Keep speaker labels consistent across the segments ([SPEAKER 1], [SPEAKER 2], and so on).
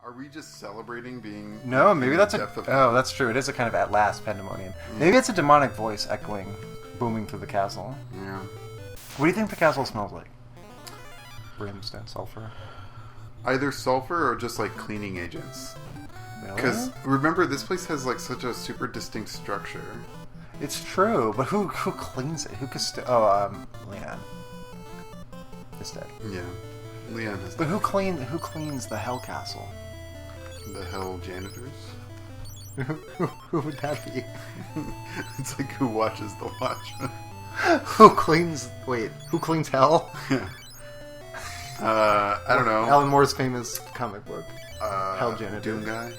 [SPEAKER 1] Are we just celebrating being...
[SPEAKER 2] No, maybe that's
[SPEAKER 1] depth of...
[SPEAKER 2] Oh, that's true. It is a kind of at last Pandemonium. Maybe it's a demonic voice echoing, booming through the castle.
[SPEAKER 1] Yeah.
[SPEAKER 2] What do you think the castle smells like? Brimstone, sulfur?
[SPEAKER 1] Either sulfur or just, like, cleaning agents.
[SPEAKER 2] Really?
[SPEAKER 1] Because, remember, this place has, like, such a super distinct structure.
[SPEAKER 2] It's true, but who cleans it? Leanne is dead.
[SPEAKER 1] Yeah. Leanne is
[SPEAKER 2] But who cleans the Hell Castle?
[SPEAKER 1] the hell janitors.
[SPEAKER 2] Who would that be?
[SPEAKER 1] It's like who watches the Watchmen.
[SPEAKER 2] Who cleans Hell?
[SPEAKER 1] Yeah. I don't know.
[SPEAKER 2] Alan Moore's famous comic book. Hell Janitor.
[SPEAKER 1] Doom guy.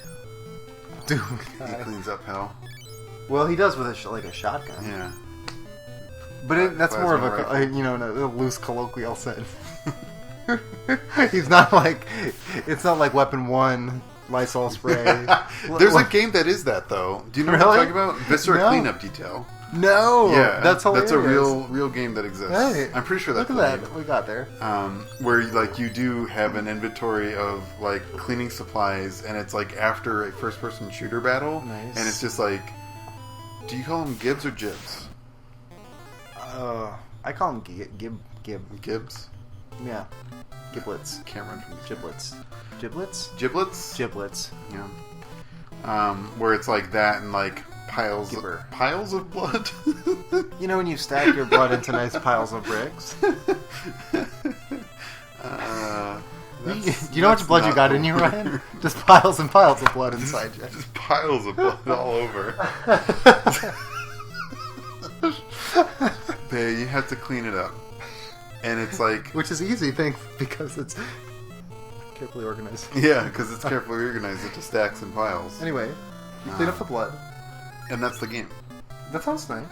[SPEAKER 2] Doom
[SPEAKER 1] He
[SPEAKER 2] guy.
[SPEAKER 1] cleans up hell.
[SPEAKER 2] Well, he does with a shotgun.
[SPEAKER 1] Yeah.
[SPEAKER 2] But that's more of a loose colloquial sense. He's not like... It's not like Weapon 1, Lysol spray.
[SPEAKER 1] There's a game that is that, though. Do you know what I'm talking about? Viscera Cleanup Detail.
[SPEAKER 2] No!
[SPEAKER 1] Yeah.
[SPEAKER 2] That's hilarious.
[SPEAKER 1] That's a real game that exists.
[SPEAKER 2] Hey,
[SPEAKER 1] I'm pretty sure that's
[SPEAKER 2] look at that. We got there.
[SPEAKER 1] Where, like, you do have an inventory of, like, cleaning supplies, and it's, like, after a first-person shooter battle.
[SPEAKER 2] Nice.
[SPEAKER 1] And it's just, like... Do you call them Gibbs or Jibs?
[SPEAKER 2] I call them
[SPEAKER 1] Gibbs?
[SPEAKER 2] Yeah. Giblets.
[SPEAKER 1] Can't run from these.
[SPEAKER 2] Giblets. Giblets?
[SPEAKER 1] Giblets?
[SPEAKER 2] Giblets.
[SPEAKER 1] Yeah. Where it's like that and like piles of blood.
[SPEAKER 2] You know when you stack your blood into nice piles of bricks? Do you know how much blood you got in you, Ryan? Just piles and piles of blood inside you.
[SPEAKER 1] Just piles of blood all over. But you have to clean it up. And it's like...
[SPEAKER 2] Which is easy, because it's carefully organized.
[SPEAKER 1] Yeah, because it's carefully organized into stacks and piles.
[SPEAKER 2] Anyway, you clean up the blood.
[SPEAKER 1] And that's the game.
[SPEAKER 2] That sounds nice.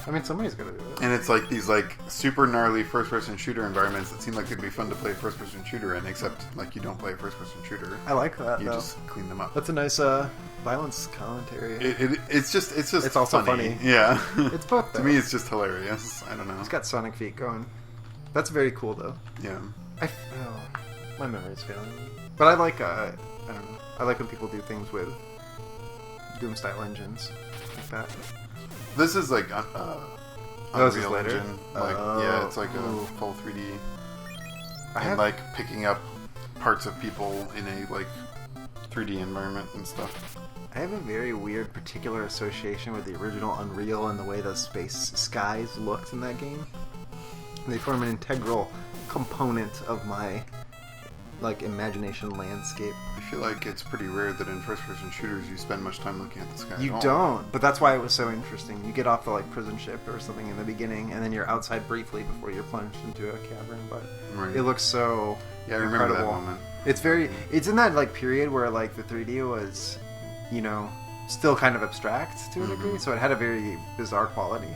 [SPEAKER 2] I mean, somebody's got to do it.
[SPEAKER 1] And it's like these like super gnarly first-person shooter environments that seem like they'd be fun to play a first-person shooter in, except like you don't play a first-person shooter.
[SPEAKER 2] I like that.
[SPEAKER 1] You just clean them up.
[SPEAKER 2] That's a nice violence commentary.
[SPEAKER 1] It's
[SPEAKER 2] also funny.
[SPEAKER 1] Yeah.
[SPEAKER 2] It's both.
[SPEAKER 1] To me, it's just hilarious. I don't know.
[SPEAKER 2] It's got Sonic feet going. That's very cool, though.
[SPEAKER 1] Yeah.
[SPEAKER 2] My memory's failing me. But I like I don't know. I like when people do things with Doom-style engines like that.
[SPEAKER 1] This is like
[SPEAKER 2] this is
[SPEAKER 1] Unreal
[SPEAKER 2] later?
[SPEAKER 1] Engine. Like, yeah, it's like a full 3D. And like picking up parts of people in a like 3D environment and stuff.
[SPEAKER 2] I have a very weird particular association with the original Unreal and the way the space skies looked in that game. They form an integral component of my like imagination landscape.
[SPEAKER 1] I feel like it's pretty rare that in first-person shooters you spend much time looking at the sky.
[SPEAKER 2] You don't, but that's why it was so interesting. You get off the like prison ship or something in the beginning, and then you're outside briefly before you're plunged into a cavern. But it looks so
[SPEAKER 1] I remember
[SPEAKER 2] incredible.
[SPEAKER 1] that moment.
[SPEAKER 2] It's in that like period where like the 3D was, still kind of abstract to a degree, so it had a very bizarre quality.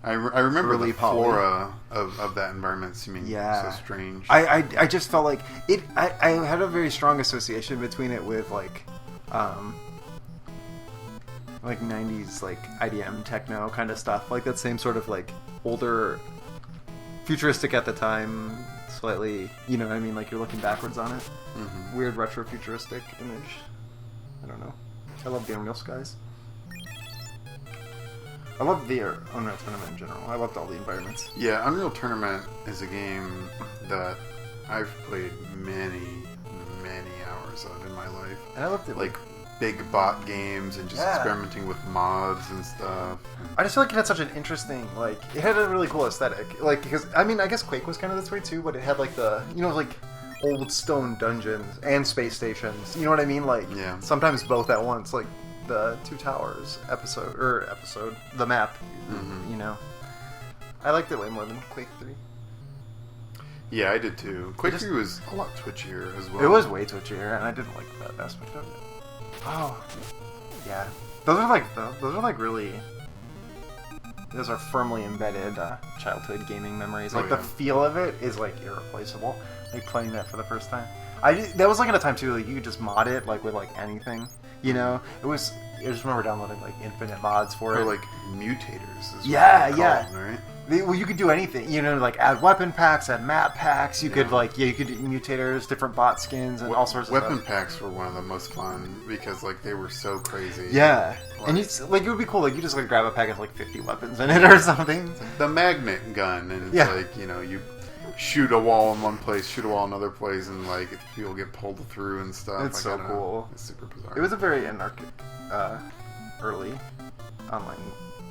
[SPEAKER 1] I remember
[SPEAKER 2] Early
[SPEAKER 1] the flora of that environment seeming so strange.
[SPEAKER 2] I just felt like it. I had a very strong association between it with like 90s like IDM techno kind of stuff, like that same sort of like older, futuristic at the time, slightly. You know what I mean? Like you're looking backwards on it. Mm-hmm. Weird retro futuristic image. I don't know. I love the Unreal Skies. I love the Unreal Tournament in general. I loved all the environments.
[SPEAKER 1] Yeah, Unreal Tournament is a game that I've played many, many hours of in my life.
[SPEAKER 2] And I loved it.
[SPEAKER 1] Like big bot games and just experimenting with mods and stuff.
[SPEAKER 2] I just feel like it had such an interesting, like, it had a really cool aesthetic. Like, because, I mean, I guess Quake was kind of this way too, but it had like the, like old stone dungeons and space stations. You know what I mean? Like, sometimes both at once. Like, the Two Towers episode, the map, I liked it way more than Quake 3.
[SPEAKER 1] Yeah, I did too. Quake 3 was a lot twitchier as well.
[SPEAKER 2] It was way twitchier, and I didn't like that aspect of it. Oh, yeah. Those are firmly embedded childhood gaming memories. Like, the feel of it is, like, irreplaceable. Like, playing that for the first time. That was, like, at a time, too, like, you could just mod it, like, with, like, anything. I just remember downloading like infinite mods for it.
[SPEAKER 1] Or like mutators.
[SPEAKER 2] Yeah.
[SPEAKER 1] Them, right?
[SPEAKER 2] Well, you could do anything. You know, like add weapon packs, add map packs. You could you could do mutators, different bot skins, and all sorts of stuff.
[SPEAKER 1] Weapon packs were one of the most fun because like they were so crazy.
[SPEAKER 2] Yeah, and it would be cool. Like you just grab a pack of 50 weapons in it or something.
[SPEAKER 1] The magnet gun, and it's you shoot a wall in one place, shoot a wall in another place, and people get pulled through and stuff.
[SPEAKER 2] It's so cool.
[SPEAKER 1] It's super bizarre.
[SPEAKER 2] It was a very anarchic, early online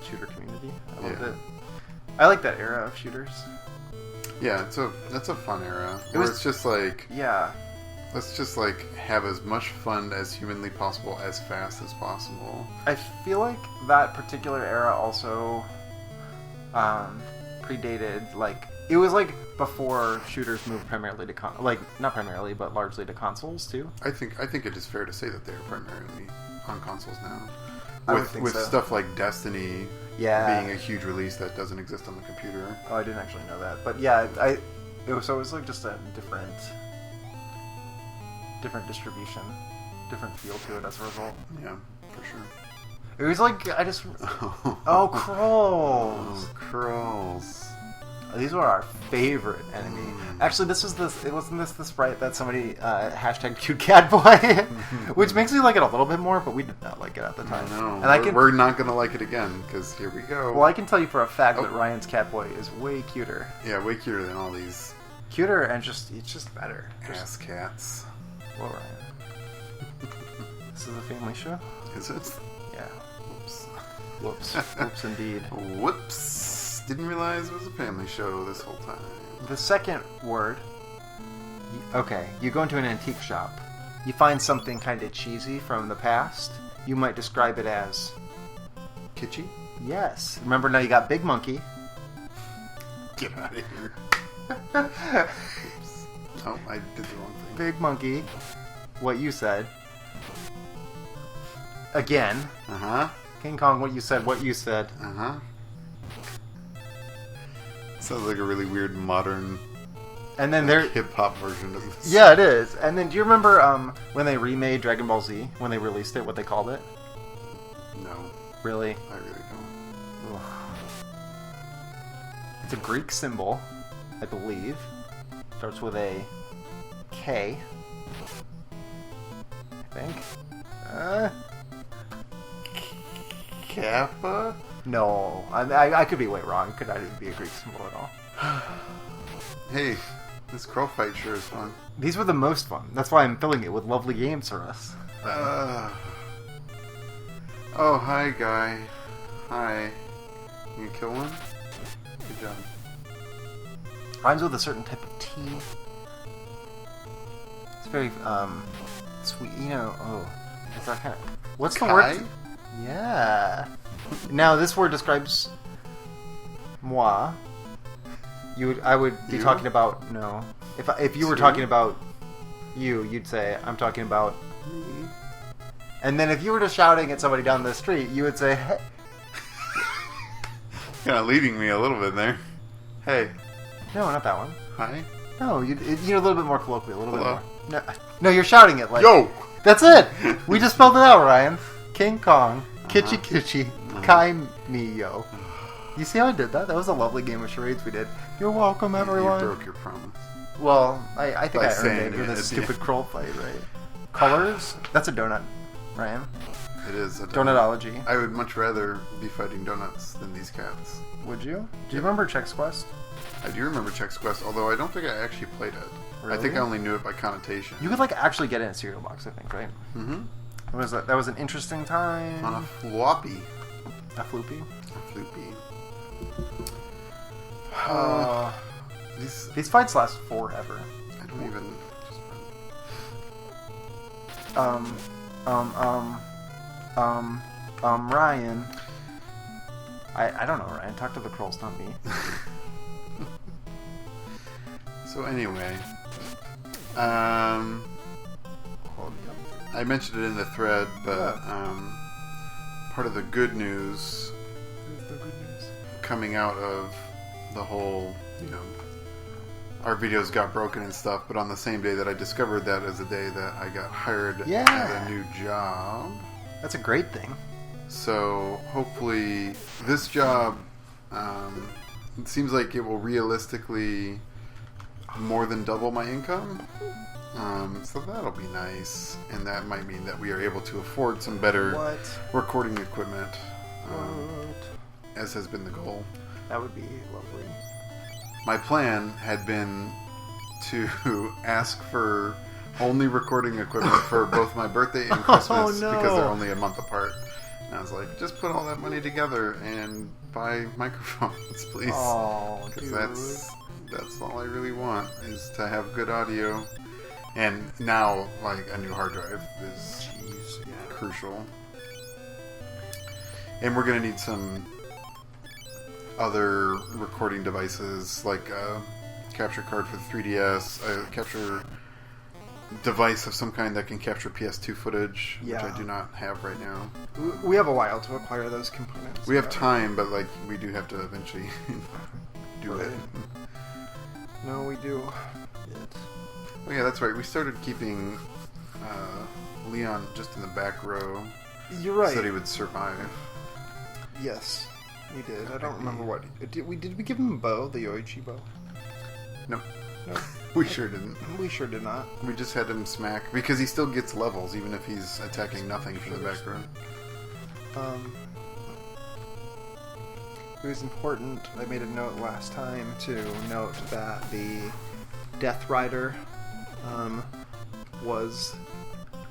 [SPEAKER 2] shooter community. I loved it. I like that era of shooters.
[SPEAKER 1] Yeah, that's a fun era. It's just let's just have as much fun as humanly possible as fast as possible.
[SPEAKER 2] I feel like that particular era also predated it was before shooters moved primarily to not primarily but largely to consoles too.
[SPEAKER 1] I think it is fair to say that they're primarily on consoles now. With
[SPEAKER 2] so.
[SPEAKER 1] Stuff like Destiny being a huge release that doesn't exist on the computer.
[SPEAKER 2] Oh, I didn't actually know that. But yeah, it was just a different distribution, different feel to it as a result.
[SPEAKER 1] Yeah, for sure.
[SPEAKER 2] It was Krulls.
[SPEAKER 1] Krulls.
[SPEAKER 2] These were our favorite enemy. Actually, wasn't this the sprite that somebody hashtag cute cat boy, which makes me like it a little bit more, but we did not like it at the time.
[SPEAKER 1] No, and we're not gonna like it again because here we go.
[SPEAKER 2] Well, I can tell you for a fact that Ryan's cat boy is way cuter.
[SPEAKER 1] Yeah, way cuter than all these.
[SPEAKER 2] Cuter and it's just better.
[SPEAKER 1] Ass cats.
[SPEAKER 2] Well, Ryan, this is a family show.
[SPEAKER 1] Is it?
[SPEAKER 2] Yeah. Whoops. Whoops, indeed.
[SPEAKER 1] Whoops. Didn't realize it was a family show this whole time.
[SPEAKER 2] The second word. Okay, you go into an antique shop. You find something kind of cheesy from the past. You might describe it as
[SPEAKER 1] kitschy.
[SPEAKER 2] Yes. Remember, now you got Big Monkey.
[SPEAKER 1] Get out of here. Oops. Oh, I did the wrong thing.
[SPEAKER 2] Big Monkey. What you said. Again.
[SPEAKER 1] Uh-huh.
[SPEAKER 2] King Kong, what you said, what you said.
[SPEAKER 1] Uh-huh. Sounds like a really weird modern
[SPEAKER 2] and then
[SPEAKER 1] hip-hop version of this.
[SPEAKER 2] Yeah, it is. And then do you remember when they remade Dragon Ball Z, when they released it, what they called it?
[SPEAKER 1] No.
[SPEAKER 2] Really?
[SPEAKER 1] I really don't.
[SPEAKER 2] Ugh. It's a Greek symbol, I believe. Starts with a K. I think.
[SPEAKER 1] Kappa?
[SPEAKER 2] No, I could be way wrong. It could not even be a Greek symbol at all.
[SPEAKER 1] Hey, this crow fight sure is fun.
[SPEAKER 2] These were the most fun. That's why I'm filling it with lovely games for us.
[SPEAKER 1] Oh, hi, guy. Hi. You gonna kill one? Good job.
[SPEAKER 2] Rhymes with a certain type of tea. It's very, sweet. You know, is that kind of... What's the word? Yeah. Now, this word describes moi. I would be talking about, no. If you were talking about you, you'd say, I'm talking about me. And then if you were just shouting at somebody down the street, you would say, hey.
[SPEAKER 1] Kind of leading me a little bit there. Hey.
[SPEAKER 2] No, not that one.
[SPEAKER 1] Hi.
[SPEAKER 2] No, you're a little bit more colloquial, a little bit more. No, you're shouting it like...
[SPEAKER 1] Yo!
[SPEAKER 2] That's it! We just spelled it out, Ryan. King Kong. Kitschy Kitschy. Kai me yo. You see how I did that? That was a lovely game of charades we did. You're welcome, everyone.
[SPEAKER 1] You broke your promise.
[SPEAKER 2] Well, I think I earned it with this stupid Krull fight, right? Colors? That's a donut, Ryan.
[SPEAKER 1] It is a
[SPEAKER 2] donutology.
[SPEAKER 1] I would much rather be fighting donuts than these cats.
[SPEAKER 2] Would you? Do you remember Chex Quest?
[SPEAKER 1] I do remember Chex Quest, although I don't think I actually played it. Really? I think I only knew it by connotation.
[SPEAKER 2] You could actually get it in a cereal box, I think, right? Mm-hmm. What was that? That was an interesting time.
[SPEAKER 1] On a floppy.
[SPEAKER 2] A floopy?
[SPEAKER 1] A floopy.
[SPEAKER 2] These fights last forever.
[SPEAKER 1] I don't even...
[SPEAKER 2] Ryan. I don't know, Ryan. Talk to the Krulls, not me.
[SPEAKER 1] So anyway, I mentioned it in the thread, but part of the good news coming out of the whole, our videos got broken and stuff, but on the same day that I discovered that as the day that I got hired at a new job.
[SPEAKER 2] That's a great thing.
[SPEAKER 1] So hopefully this job it seems like it will realistically more than double my income. So that'll be nice, and that might mean that we are able to afford some better recording equipment, as has been the goal.
[SPEAKER 2] That would be lovely.
[SPEAKER 1] My plan had been to ask for only recording equipment for both my birthday and Christmas because they're only a month apart. And I was like, just put all that money together and buy microphones, please.
[SPEAKER 2] Oh,
[SPEAKER 1] because that's all I really want, is to have good audio. And now, like, a new hard drive is crucial. And we're going to need some other recording devices, like a capture card for the 3DS, a capture device of some kind that can capture PS2 footage, which I do not have right now.
[SPEAKER 2] We have a while to acquire those components.
[SPEAKER 1] We have time, but, like, we do have to eventually do it.
[SPEAKER 2] No, we do.
[SPEAKER 1] Oh yeah, that's right. We started keeping Leon just in the back row.
[SPEAKER 2] You're right.
[SPEAKER 1] So that he would survive.
[SPEAKER 2] Yes, we did. I don't remember what did we give him a bow, the Yoichi bow?
[SPEAKER 1] No. We sure didn't.
[SPEAKER 2] We sure did not.
[SPEAKER 1] We just had him smack because he still gets levels even if he's attacking nothing from the back row.
[SPEAKER 2] It was important. I made a note last time to note that the Death Rider was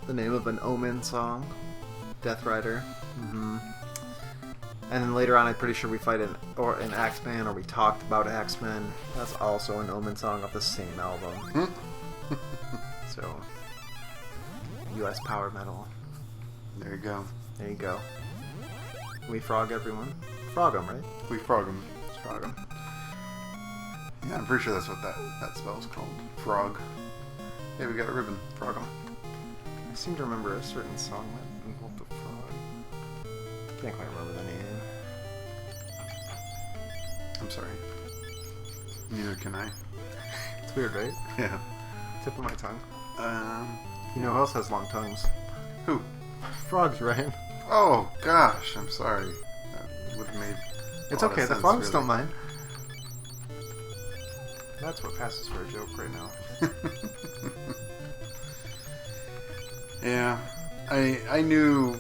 [SPEAKER 2] the name of an Omen song. Death Rider. Mm-hmm. And then later on, I'm pretty sure we fight an Axeman, or we talked about Axeman. That's also an Omen song off the same album. So, U.S. power metal.
[SPEAKER 1] There you go.
[SPEAKER 2] There you go. We frog everyone. Frog them, right?
[SPEAKER 1] We frog them.
[SPEAKER 2] Just frog them.
[SPEAKER 1] Yeah, I'm pretty sure that's what that spell's called. Frog. Hey, we got a ribbon. Frog 'em.
[SPEAKER 2] I seem to remember a certain song that involved a frog. Can't quite remember the name.
[SPEAKER 1] I'm sorry. Neither can I.
[SPEAKER 2] It's weird, right?
[SPEAKER 1] Yeah.
[SPEAKER 2] Tip of my tongue. You know who else has long tongues?
[SPEAKER 1] Who?
[SPEAKER 2] Frogs, Ryan.
[SPEAKER 1] Oh, gosh. I'm sorry. That would have made
[SPEAKER 2] It's okay. The frogs don't mind. That's what passes for a joke right now.
[SPEAKER 1] Yeah. I knew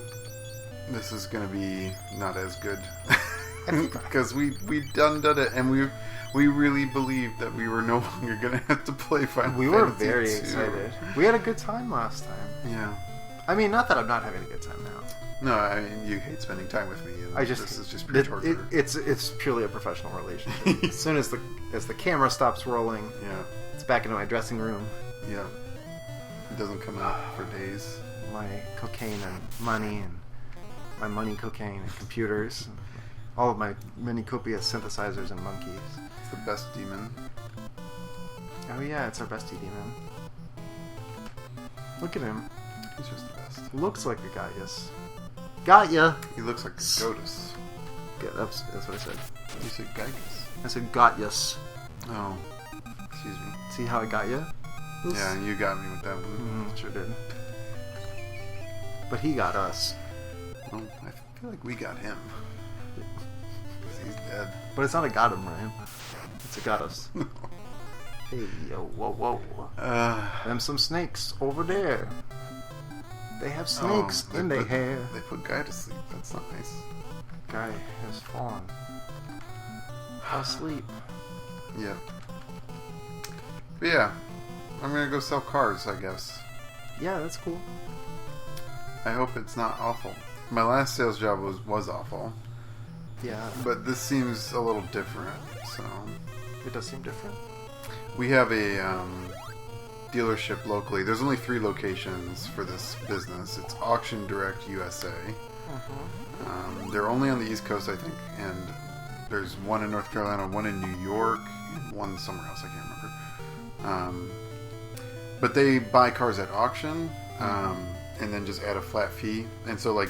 [SPEAKER 1] this is going to be not as good. Because we done it, and we really believed that we were no longer going to have to play Final Fantasy.
[SPEAKER 2] We were very excited. We had a good time last time.
[SPEAKER 1] Yeah.
[SPEAKER 2] I mean, not that I'm not having a good time now.
[SPEAKER 1] No, I mean, you hate spending time with me. And this is just pure torture.
[SPEAKER 2] It's purely a professional relationship. As soon as the camera stops rolling, it's back into my dressing room.
[SPEAKER 1] Yeah. It doesn't come out for days.
[SPEAKER 2] My cocaine and money, and my money, cocaine, and computers. And all of my many copious synthesizers and monkeys.
[SPEAKER 1] It's the best demon.
[SPEAKER 2] Oh yeah, it's our bestie demon. Look at him.
[SPEAKER 1] He's just the best.
[SPEAKER 2] Looks like a Gaius. Got ya!
[SPEAKER 1] He looks like a Scotus.
[SPEAKER 2] Yeah, that's what I said.
[SPEAKER 1] You said Gaius.
[SPEAKER 2] I said Gaius.
[SPEAKER 1] Oh. Excuse me.
[SPEAKER 2] See how I got ya?
[SPEAKER 1] Yeah, you got me with that one.
[SPEAKER 2] Sure did. But he got us.
[SPEAKER 1] Well, I feel like we got him. Because he's dead.
[SPEAKER 2] But it's not a got him, Ryan. It's a got us. Hey, yo, whoa. Them some snakes over there. They have snakes in their hair.
[SPEAKER 1] They put Guy to sleep. That's not nice.
[SPEAKER 2] Guy has fallen asleep.
[SPEAKER 1] Yep. But yeah, I'm gonna go sell cars, I guess.
[SPEAKER 2] Yeah, that's cool.
[SPEAKER 1] I hope it's not awful. My last sales job was awful.
[SPEAKER 2] Yeah.
[SPEAKER 1] But this seems a little different, so...
[SPEAKER 2] It does seem different.
[SPEAKER 1] We have a dealership locally. There's only 3 locations for this business. It's Auction Direct USA. They're only on the East Coast, I think, and there's one in North Carolina, one in New York, and one somewhere else, I can't remember. But they buy cars at auction, and then just add a flat fee. And so, like,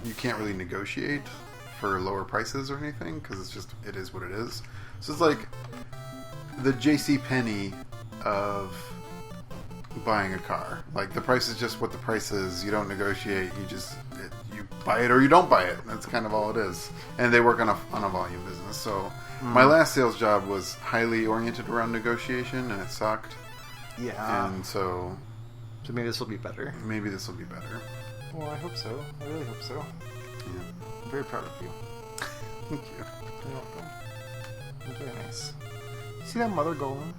[SPEAKER 1] you can't really negotiate for lower prices or anything, because it is what it is. So it's like the JCPenney of buying a car. Like, the price is just what the price is. You don't negotiate. You buy it or you don't buy it. That's kind of all it is. And they work on a volume business. So my last sales job was highly oriented around negotiation, and it sucked.
[SPEAKER 2] Yeah.
[SPEAKER 1] And so
[SPEAKER 2] maybe this will be better.
[SPEAKER 1] Maybe this will be better.
[SPEAKER 2] Well, I hope so. I really hope so.
[SPEAKER 1] Yeah.
[SPEAKER 2] I'm very proud of you.
[SPEAKER 1] Thank you.
[SPEAKER 2] You're welcome. You're very nice. You see that mother golem?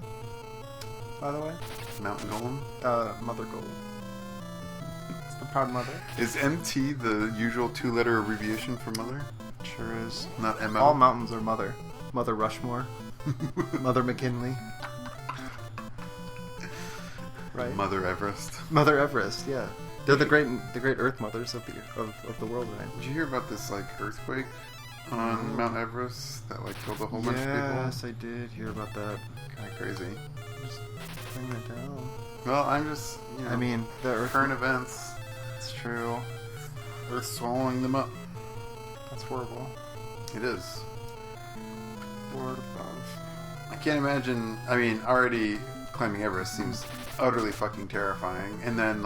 [SPEAKER 2] By the way?
[SPEAKER 1] Mountain golem?
[SPEAKER 2] Mother golem. It's the proud mother.
[SPEAKER 1] Is MT the usual 2-letter abbreviation for mother?
[SPEAKER 2] Sure is.
[SPEAKER 1] Not ML?
[SPEAKER 2] All mountains are mother. Mother Rushmore. Mother McKinley. Right?
[SPEAKER 1] Mother Everest.
[SPEAKER 2] Mother Everest, yeah. They're the great Earth mothers of the world, right?
[SPEAKER 1] Did you hear about this earthquake on Mount Everest that killed a whole bunch of people?
[SPEAKER 2] Yes, I did hear about that.
[SPEAKER 1] Kind of crazy.
[SPEAKER 2] Just bring that down.
[SPEAKER 1] Well, I'm just
[SPEAKER 2] I mean, the Earth.
[SPEAKER 1] Current events.
[SPEAKER 2] It's true.
[SPEAKER 1] Earth swallowing them up.
[SPEAKER 2] That's horrible.
[SPEAKER 1] It is.
[SPEAKER 2] Word above.
[SPEAKER 1] I can't imagine. I mean, already climbing Everest seems utterly fucking terrifying, and then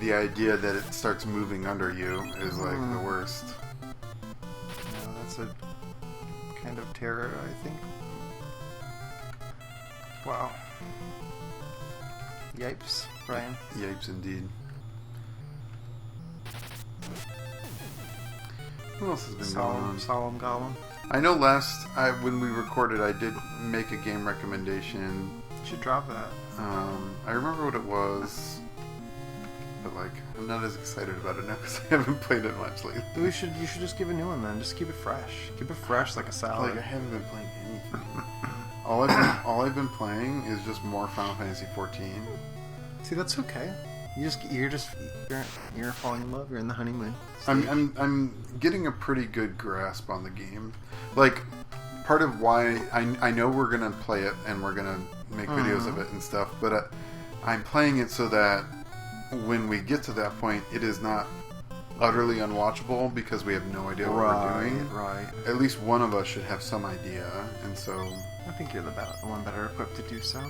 [SPEAKER 1] the idea that it starts moving under you is the worst.
[SPEAKER 2] Yeah, that's a kind of terror, I think. Wow. Yipes, Brian.
[SPEAKER 1] Yipes indeed. What else has been going on?
[SPEAKER 2] Solemn Gollum.
[SPEAKER 1] I know when we recorded, I did make a game recommendation.
[SPEAKER 2] You should drop that.
[SPEAKER 1] I remember what it was, but I'm not as excited about it now because I haven't played it much lately.
[SPEAKER 2] You should just give a new one then. Just keep it fresh. Keep it fresh like a salad.
[SPEAKER 1] I haven't been playing anything. all I've been playing is just more Final Fantasy 14.
[SPEAKER 2] See, that's okay. You're falling in love. You're in the honeymoon.
[SPEAKER 1] I'm getting a pretty good grasp on the game. Part of why I know we're gonna play it and we're gonna make videos of it and stuff, but I'm playing it so that when we get to that point, it is not utterly unwatchable because we have no idea what we're doing.
[SPEAKER 2] Right.
[SPEAKER 1] At least one of us should have some idea, and so
[SPEAKER 2] I think you're the one better equipped to do so.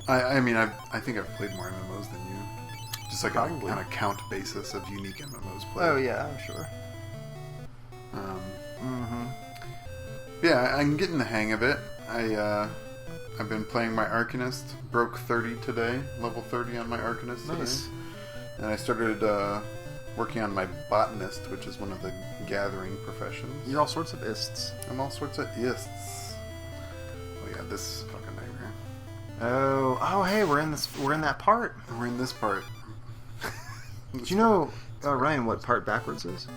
[SPEAKER 1] I mean, I think I've played more MMOs than you. Just on a count basis of unique MMOs played.
[SPEAKER 2] Oh yeah, I'm sure.
[SPEAKER 1] Yeah, I'm getting the hang of it. I've been playing my Arcanist. Broke 30 today. Level 30 on my Arcanist today. And I started working on my Botanist, which is one of the gathering professions.
[SPEAKER 2] You're all sorts of ists.
[SPEAKER 1] I'm all sorts of ists. Oh yeah, this fucking nightmare.
[SPEAKER 2] Oh, hey, we're in that part.
[SPEAKER 1] We're in this part.
[SPEAKER 2] Do you know, Ryan, what part backwards is?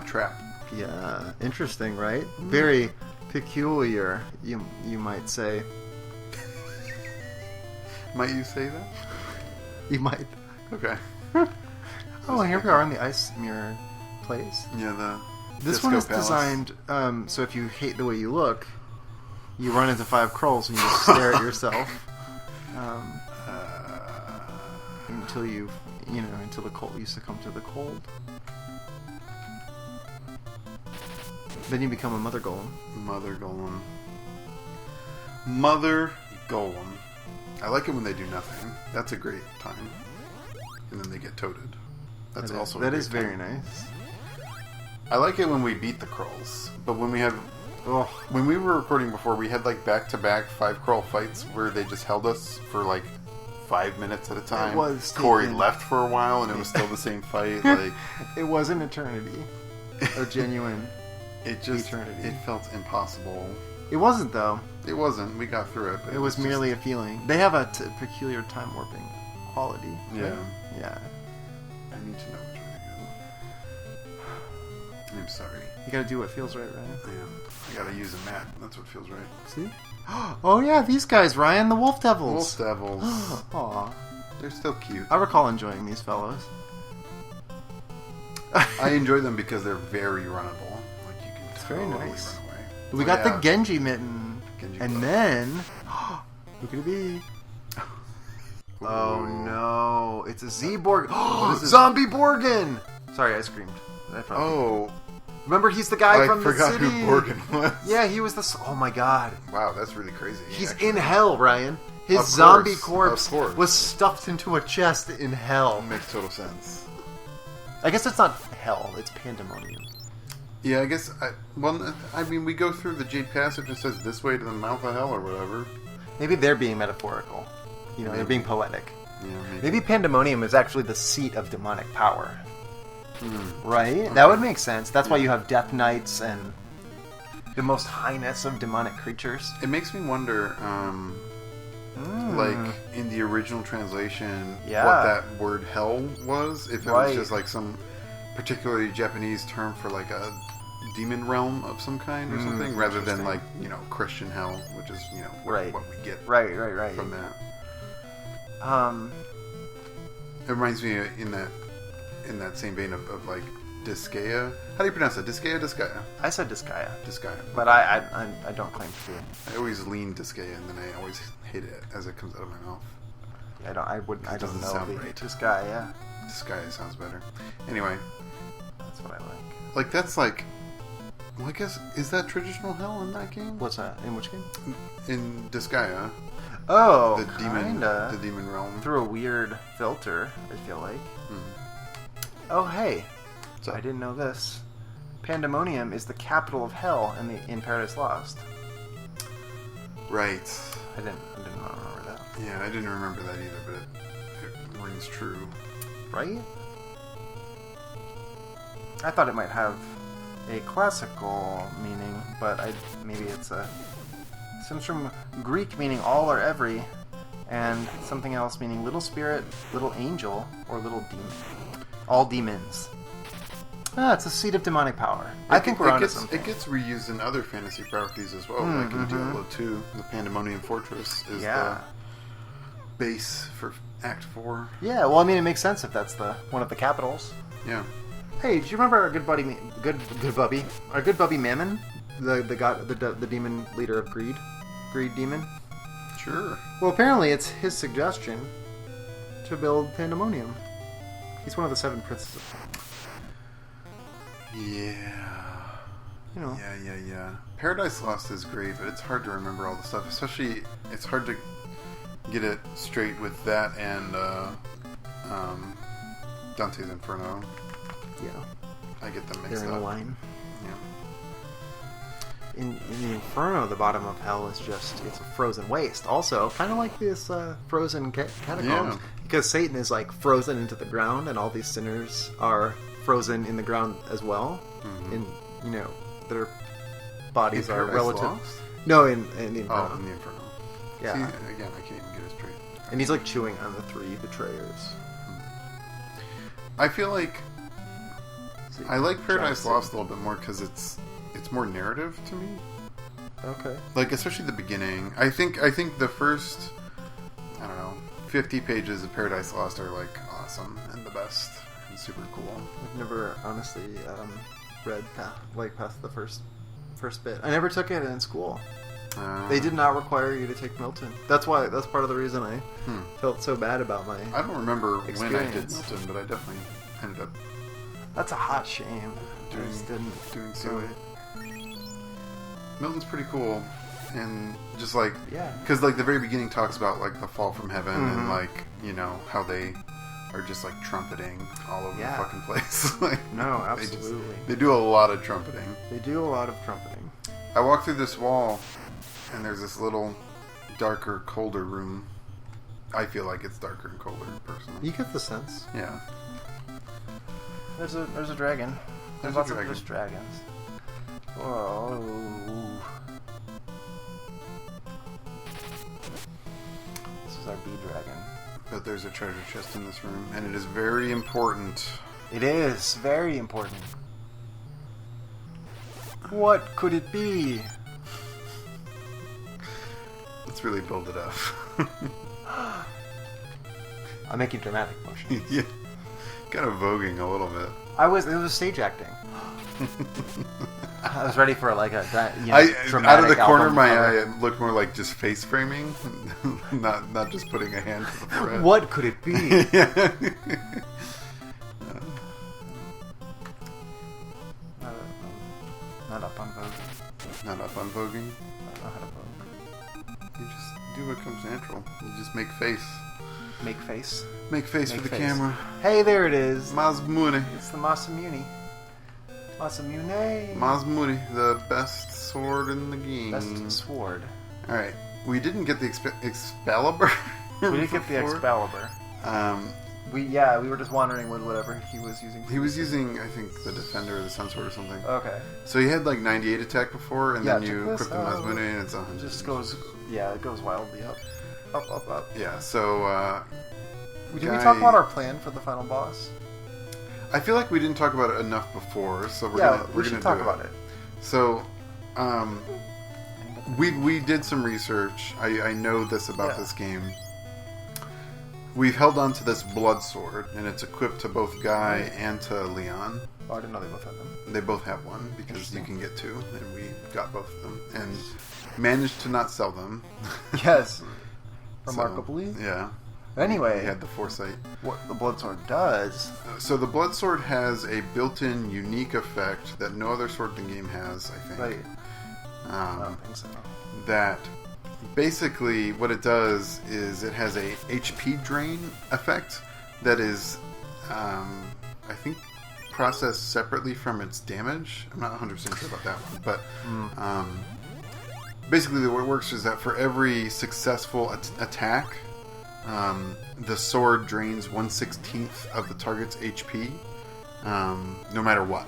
[SPEAKER 1] Trap.
[SPEAKER 2] Yeah, interesting, right? Very peculiar, you might say.
[SPEAKER 1] Might you say that?
[SPEAKER 2] You might.
[SPEAKER 1] Okay.
[SPEAKER 2] Oh, and here we are in the ice mirror place.
[SPEAKER 1] Yeah,
[SPEAKER 2] this one is designed so if you hate the way you look, you run into 5 Krulls and you just stare at yourself until until the cold you succumb to the cold. Then you become a mother golem.
[SPEAKER 1] Mother golem. Mother golem. I like it when they do nothing. That's a great time. And then they get toted. That's also
[SPEAKER 2] that is very nice.
[SPEAKER 1] I like it when we beat the Krulls, but when when we were recording before, we had back-to-back 5 Krull fights where they just held us for 5 minutes at a time. Corey left for a while, and it was still the same fight.
[SPEAKER 2] It was an eternity, a genuine. Eternity.
[SPEAKER 1] It felt impossible.
[SPEAKER 2] It wasn't though.
[SPEAKER 1] It wasn't. We got through it. But
[SPEAKER 2] it was merely a feeling. They have a peculiar time warping quality.
[SPEAKER 1] Yeah.
[SPEAKER 2] Right? Yeah.
[SPEAKER 1] I need to know which way to go. I'm sorry.
[SPEAKER 2] You gotta do what feels right, Ryan.
[SPEAKER 1] I gotta use a map. That's what feels right.
[SPEAKER 2] See? Oh yeah, these guys, Ryan, the Wolf Devils.
[SPEAKER 1] Wolf Devils.
[SPEAKER 2] Aw.
[SPEAKER 1] They're still cute.
[SPEAKER 2] I recall enjoying these fellows.
[SPEAKER 1] I enjoy them because they're very runnable. You can
[SPEAKER 2] very
[SPEAKER 1] totally
[SPEAKER 2] nice.
[SPEAKER 1] run away.
[SPEAKER 2] We got the Genji mitten. Then who could it be? Oh no, it's a Z-Borg. Zombie Borgan! Sorry, I screamed. Remember, he's the guy from the city. I forgot
[SPEAKER 1] who Borgan was.
[SPEAKER 2] Yeah, he was the... Oh my god.
[SPEAKER 1] Wow, that's really crazy.
[SPEAKER 2] He's in hell, Ryan. His zombie corpse was stuffed into a chest in hell.
[SPEAKER 1] Makes total sense.
[SPEAKER 2] I guess it's not hell, it's Pandemonium.
[SPEAKER 1] Yeah, I guess, we go through the Jade Passage and it says this way to the mouth of hell or whatever.
[SPEAKER 2] Maybe they're being metaphorical. You know, they're being poetic.
[SPEAKER 1] Yeah,
[SPEAKER 2] maybe Pandemonium is actually the seat of demonic power. Right?
[SPEAKER 1] Okay.
[SPEAKER 2] That would make sense. That's why you have Death Knights and the most highness of demonic creatures.
[SPEAKER 1] It makes me wonder, like, in the original translation, what that word hell was. If it was just like some particularly Japanese term for like a demon realm of some kind or something, rather than like, you know, Christian hell, which is, you know, what we get from that. It reminds me in that same vein of like Disgaea. How do you pronounce that? Disgaea, Disgaea?
[SPEAKER 2] I said Disgaea.
[SPEAKER 1] Disgaea.
[SPEAKER 2] But I don't claim to be.
[SPEAKER 1] I always lean Disgaea and then I always hate it as it comes out of my mouth.
[SPEAKER 2] I don't know
[SPEAKER 1] sound
[SPEAKER 2] the
[SPEAKER 1] right.
[SPEAKER 2] Disgaea.
[SPEAKER 1] Disgaea sounds better. Anyway.
[SPEAKER 2] That's what I like.
[SPEAKER 1] Like, that's like... Well, I guess, is that traditional hell in that game?
[SPEAKER 2] What's that? In which game?
[SPEAKER 1] In Disgaea.
[SPEAKER 2] Oh,
[SPEAKER 1] the demon realm.
[SPEAKER 2] Through a weird filter, I feel like. Oh, hey.
[SPEAKER 1] So,
[SPEAKER 2] I didn't know this. Pandemonium is the capital of hell in Paradise Lost.
[SPEAKER 1] Right.
[SPEAKER 2] I didn't remember that.
[SPEAKER 1] Yeah, I didn't remember that either, but it rings true.
[SPEAKER 2] Right? I thought it might have a classical meaning, but maybe it stems from Greek meaning all or every, and something else meaning little spirit, little angel, or little demon. All demons. It's a seat of demonic power. I think we're onto something.
[SPEAKER 1] It gets reused in other fantasy properties as well, like in Diablo 2, the Pandemonium Fortress is the base for Act 4.
[SPEAKER 2] Yeah, well, I mean, it makes sense if that's one of the capitals.
[SPEAKER 1] Yeah.
[SPEAKER 2] Hey, do you remember our good buddy Mammon, the demon leader of greed demon?
[SPEAKER 1] Sure.
[SPEAKER 2] Well, apparently it's his suggestion to build Pandemonium. He's one of the 7 princes of Pan.
[SPEAKER 1] Yeah.
[SPEAKER 2] You know.
[SPEAKER 1] Yeah. Paradise Lost is great, but it's hard to remember all the stuff. Especially, it's hard to get it straight with that and Dante's Inferno.
[SPEAKER 2] Yeah.
[SPEAKER 1] I get them mixed
[SPEAKER 2] They're in
[SPEAKER 1] up.
[SPEAKER 2] a line.
[SPEAKER 1] Yeah.
[SPEAKER 2] In the Inferno, the bottom of hell is it's a frozen waste. Also, kind of like this frozen catacombs.
[SPEAKER 1] Yeah.
[SPEAKER 2] Because Satan is like frozen into the ground, and all these sinners are frozen in the ground as well. In their bodies are relative.
[SPEAKER 1] Lost?
[SPEAKER 2] No, in the Inferno.
[SPEAKER 1] Oh, in the Inferno.
[SPEAKER 2] Yeah.
[SPEAKER 1] See, again, I can't even get it straight.
[SPEAKER 2] And he's like chewing on the 3 betrayers.
[SPEAKER 1] I feel like I like Paradise Lost a little bit more because it's more narrative to me.
[SPEAKER 2] Okay.
[SPEAKER 1] Like, especially the beginning. I think the first, 50 pages of Paradise Lost are like awesome and the best and super cool.
[SPEAKER 2] I've never honestly read past the first bit. I never took it in school. They did not require you to take Milton. That's part of the reason I felt so bad about my
[SPEAKER 1] I don't remember
[SPEAKER 2] experience.
[SPEAKER 1] when I did Milton, but I definitely ended up.
[SPEAKER 2] That's a hot shame.
[SPEAKER 1] Doing
[SPEAKER 2] I just didn't
[SPEAKER 1] doing
[SPEAKER 2] do
[SPEAKER 1] so.
[SPEAKER 2] it.
[SPEAKER 1] Milton's pretty cool, and just like
[SPEAKER 2] Yeah.
[SPEAKER 1] because like the very beginning talks about like the fall from heaven and like how they are just like trumpeting all over the fucking place. Like,
[SPEAKER 2] No, absolutely.
[SPEAKER 1] they do a lot of trumpeting.
[SPEAKER 2] They do a lot of trumpeting.
[SPEAKER 1] I walk through this wall, and there's this little darker, colder room. I feel like it's darker and colder, personally.
[SPEAKER 2] You get the sense.
[SPEAKER 1] Yeah.
[SPEAKER 2] There's a dragon.
[SPEAKER 1] There's
[SPEAKER 2] lots
[SPEAKER 1] a dragon.
[SPEAKER 2] of just dragons. Whoa. This is our bee dragon.
[SPEAKER 1] But there's a treasure chest in this room, and it is very important.
[SPEAKER 2] It is very important. What could it be?
[SPEAKER 1] Let's really build it up.
[SPEAKER 2] I'm making dramatic motion.
[SPEAKER 1] Yeah. Kind of voguing a little bit.
[SPEAKER 2] It was stage acting. I was ready for like a dramatic
[SPEAKER 1] out of the corner of my
[SPEAKER 2] cover.
[SPEAKER 1] eye, it looked more like just face framing, not just putting a hand to the forehead.
[SPEAKER 2] What could it be?
[SPEAKER 1] Yeah.
[SPEAKER 2] Not up on voguing.
[SPEAKER 1] Not up on voguing.
[SPEAKER 2] I don't know how to vogue.
[SPEAKER 1] You just do what comes natural. You just make face.
[SPEAKER 2] Make face.
[SPEAKER 1] Make face for the camera.
[SPEAKER 2] Hey, there it is.
[SPEAKER 1] Masamune.
[SPEAKER 2] It's the Masamune. Masamune.
[SPEAKER 1] Masamune, the best sword in the game.
[SPEAKER 2] Best sword.
[SPEAKER 1] Alright, we didn't get the Excalibur.
[SPEAKER 2] We didn't get the Excalibur. We were just wondering whatever he was using.
[SPEAKER 1] He was using, I think, the Defender or the Sun Sword or something.
[SPEAKER 2] Okay.
[SPEAKER 1] So he had like 98 attack before, and then you equip the
[SPEAKER 2] out.
[SPEAKER 1] Masamune, and it's 100.
[SPEAKER 2] It just goes, it goes wildly up. Up.
[SPEAKER 1] Yeah, so,
[SPEAKER 2] Did we talk about our plan for the final boss?
[SPEAKER 1] I feel like we didn't talk about it enough before, so we're gonna
[SPEAKER 2] talk about it.
[SPEAKER 1] So, we did some research. I know this about this game. We've held on to this blood sword, and it's equipped to both Guy and to Leon.
[SPEAKER 2] Oh, I didn't know they both had them.
[SPEAKER 1] They both have one, because you can get two, and we got both of them. And managed to not sell them.
[SPEAKER 2] Yes. Remarkably.
[SPEAKER 1] So, yeah.
[SPEAKER 2] Anyway.
[SPEAKER 1] We had the foresight.
[SPEAKER 2] What the blood sword does.
[SPEAKER 1] So the blood sword has a built-in unique effect that no other sword in the game has, I think.
[SPEAKER 2] Right. I don't think so.
[SPEAKER 1] That... Basically, what it does is it has a HP drain effect that is, I think, processed separately from its damage. I'm not 100% sure about that one, but basically the way it works is that for every successful attack, the sword drains 1/16 of the target's HP, no matter what.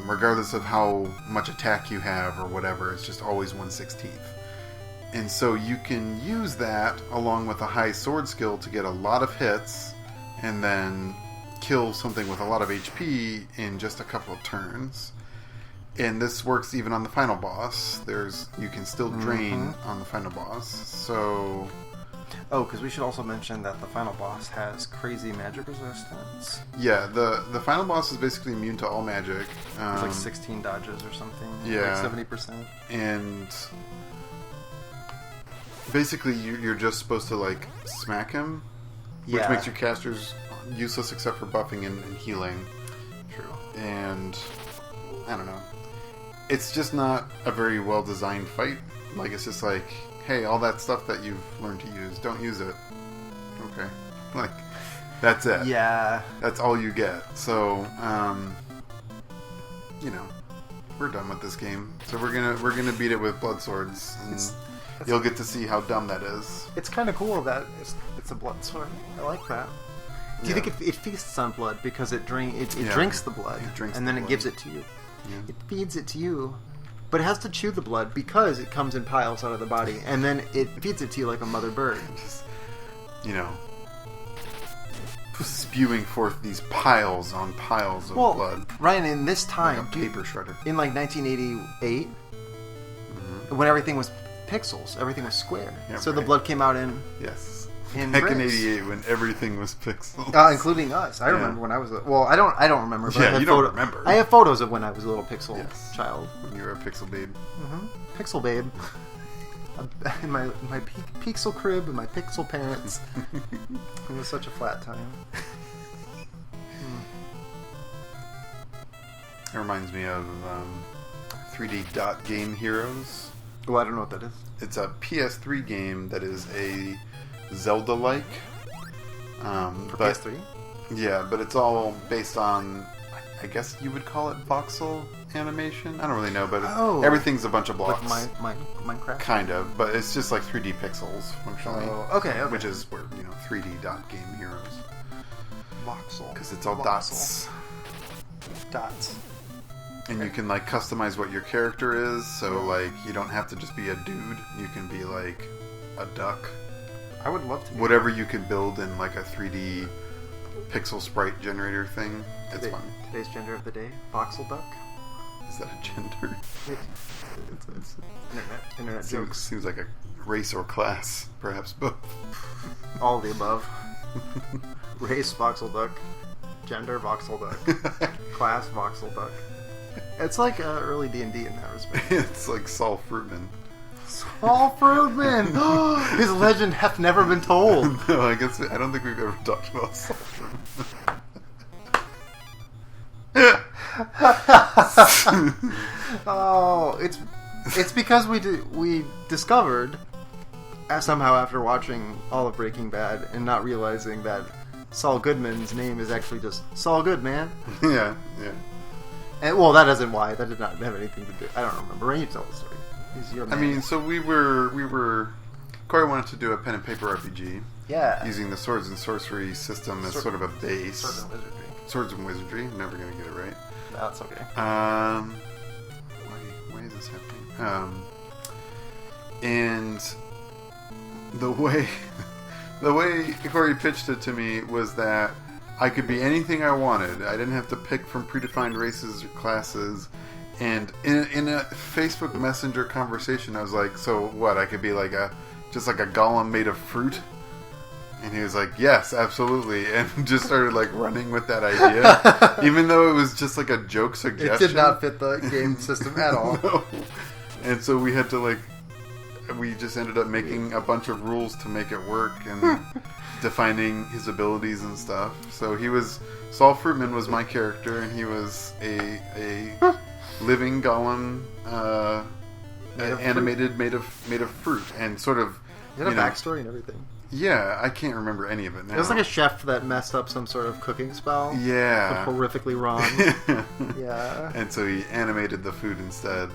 [SPEAKER 1] Regardless of how much attack you have or whatever, it's just always 1/16. And so you can use that along with a high sword skill to get a lot of hits and then kill something with a lot of HP in just a couple of turns. And this works even on the final boss. You can still drain on the final boss. So...
[SPEAKER 2] Oh, because we should also mention that the final boss has crazy magic resistance.
[SPEAKER 1] Yeah, the final boss is basically immune to all magic.
[SPEAKER 2] It's like 16 dodges or something.
[SPEAKER 1] Yeah.
[SPEAKER 2] Like 70%.
[SPEAKER 1] And... Basically, you're just supposed to, like, smack him, which makes your casters useless except for buffing and healing.
[SPEAKER 2] True.
[SPEAKER 1] And, I don't know. It's just not a very well-designed fight. Like, it's just like, hey, all that stuff that you've learned to use, don't use it. Okay. Like, that's it.
[SPEAKER 2] Yeah.
[SPEAKER 1] That's all you get. So, you know, we're done with this game. So we're gonna beat it with blood swords. You'll get to see how dumb that is.
[SPEAKER 2] It's kind of cool that it's a blood sword. I like that. Do you think it feasts on blood because it drinks the blood and then it gives it to you? Yeah. It feeds it to you, but it has to chew the blood because it comes in piles out of the body, and then it feeds it to you like a mother bird.
[SPEAKER 1] Just, spewing forth these piles on piles of blood.
[SPEAKER 2] Ryan, in this time,
[SPEAKER 1] like a paper shredder.
[SPEAKER 2] In like 1988, when everything was pixels, everything was square. Yeah, so the blood came out in
[SPEAKER 1] back in '88 when everything was pixels,
[SPEAKER 2] including us. I remember when I was I don't remember. But
[SPEAKER 1] you don't remember.
[SPEAKER 2] I have photos of when I was a little pixel child.
[SPEAKER 1] When you were a pixel babe.
[SPEAKER 2] Pixel babe. In my pixel crib with my pixel parents. It was such a flat time.
[SPEAKER 1] It reminds me of 3D Dot Game Heroes.
[SPEAKER 2] Well, I don't know what that is.
[SPEAKER 1] It's a PS3 game that is a Zelda-like.
[SPEAKER 2] For PS3?
[SPEAKER 1] Yeah, but it's all based on, I guess you would call it voxel animation? I don't really know, but everything's a bunch of blocks.
[SPEAKER 2] Like Minecraft?
[SPEAKER 1] Kind of, but it's just like 3D pixels, functionally.
[SPEAKER 2] Oh, okay.
[SPEAKER 1] Which is where, 3D Dot Game Heroes.
[SPEAKER 2] Voxel.
[SPEAKER 1] Because it's all dots.
[SPEAKER 2] Dots.
[SPEAKER 1] And you can, like, customize what your character is, so, like, you don't have to just be a dude. You can be, like, a duck.
[SPEAKER 2] I would love to be
[SPEAKER 1] whatever you can build in, like, a 3D pixel sprite generator thing. It's fun.
[SPEAKER 2] Today's gender of the day, voxel duck.
[SPEAKER 1] Is that a gender? It's
[SPEAKER 2] internet jokes.
[SPEAKER 1] Seems like a race or class, perhaps both.
[SPEAKER 2] All of the above. Race, voxel duck. Gender, voxel duck. Class, voxel duck. It's like early D&D in that respect.
[SPEAKER 1] It's like Saul Fruitman.
[SPEAKER 2] Saul Fruitman! His legend hath never been told.
[SPEAKER 1] No, I don't think we've ever talked about Saul Fruitman.
[SPEAKER 2] Oh, it's because we discovered somehow after watching all of Breaking Bad and not realizing that Saul Goodman's name is actually just Saul Goodman.
[SPEAKER 1] Yeah.
[SPEAKER 2] And, well, that isn't why. That did not have anything to do. I don't remember. You tell the story. He's your man.
[SPEAKER 1] I mean, so we were. Corey wanted to do a pen and paper RPG.
[SPEAKER 2] Yeah.
[SPEAKER 1] Using the Swords and Sorcery system as sort of a base.
[SPEAKER 2] Swords and Wizardry.
[SPEAKER 1] Swords and Wizardry. Never gonna get it right.
[SPEAKER 2] That's okay.
[SPEAKER 1] Why is this happening? And the way Corey pitched it to me was that I could be anything I wanted. I didn't have to pick from predefined races or classes. And in a Facebook Messenger conversation, I was like, "So what? I could be like just like a golem made of fruit." And he was like, "Yes, absolutely," and just started like running with that idea, even though it was just like a joke suggestion.
[SPEAKER 2] It did not fit the game system at all.
[SPEAKER 1] No. And so we had to we just ended up making a bunch of rules to make it work and defining his abilities and stuff. So Saul Fruitman was my character, and he was a living golem, animated, made of fruit, and sort of.
[SPEAKER 2] He had a backstory and everything.
[SPEAKER 1] Yeah, I can't remember any of it now.
[SPEAKER 2] It was like a chef that messed up some sort of cooking spell.
[SPEAKER 1] Yeah.
[SPEAKER 2] Horrifically wrong. Yeah.
[SPEAKER 1] And so he animated the food instead.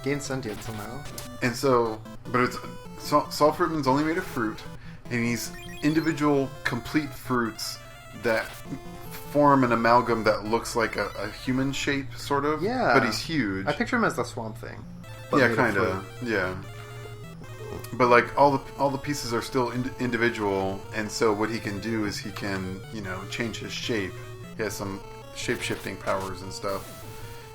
[SPEAKER 2] Gained sentience somehow.
[SPEAKER 1] And so, but it's Saul Fruitman's only made of fruit, and he's individual, complete fruits that form an amalgam that looks like a human shape, sort of.
[SPEAKER 2] Yeah.
[SPEAKER 1] But he's huge.
[SPEAKER 2] I picture him as the Swamp Thing.
[SPEAKER 1] Yeah, kind of. Yeah. But like all the pieces are still individual, and so what he can do is he can change his shape. He has some shape-shifting powers and stuff.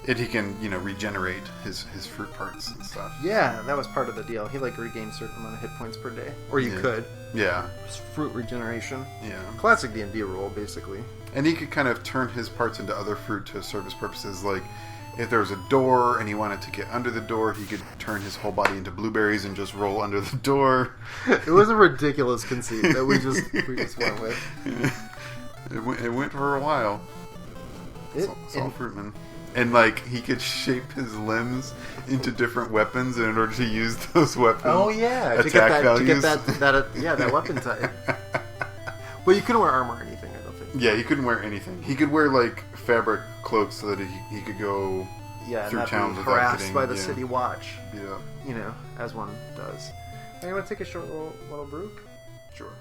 [SPEAKER 1] And he can regenerate his fruit parts and stuff.
[SPEAKER 2] Yeah, that was part of the deal. He regained a certain amount of hit points per day, or you could.
[SPEAKER 1] Yeah.
[SPEAKER 2] Just fruit regeneration.
[SPEAKER 1] Yeah.
[SPEAKER 2] Classic D&D rule, basically.
[SPEAKER 1] And he could kind of turn his parts into other fruit to serve his purposes, like. If there was a door and he wanted to get under the door, he could turn his whole body into blueberries and just roll under the door.
[SPEAKER 2] It was a ridiculous conceit that we just went with.
[SPEAKER 1] It went for a while. Saul Fruitman. And he could shape his limbs into different weapons in order to use those weapons.
[SPEAKER 2] Oh yeah, to get that weapon type. But you couldn't wear armor or anything, I don't think.
[SPEAKER 1] Yeah, he couldn't wear anything. He could wear fabric cloaks so that he could go through towns without
[SPEAKER 2] harassed
[SPEAKER 1] getting,
[SPEAKER 2] by the city watch.
[SPEAKER 1] Yeah.
[SPEAKER 2] As one does. Hey, you want to take a short little break?
[SPEAKER 1] Sure.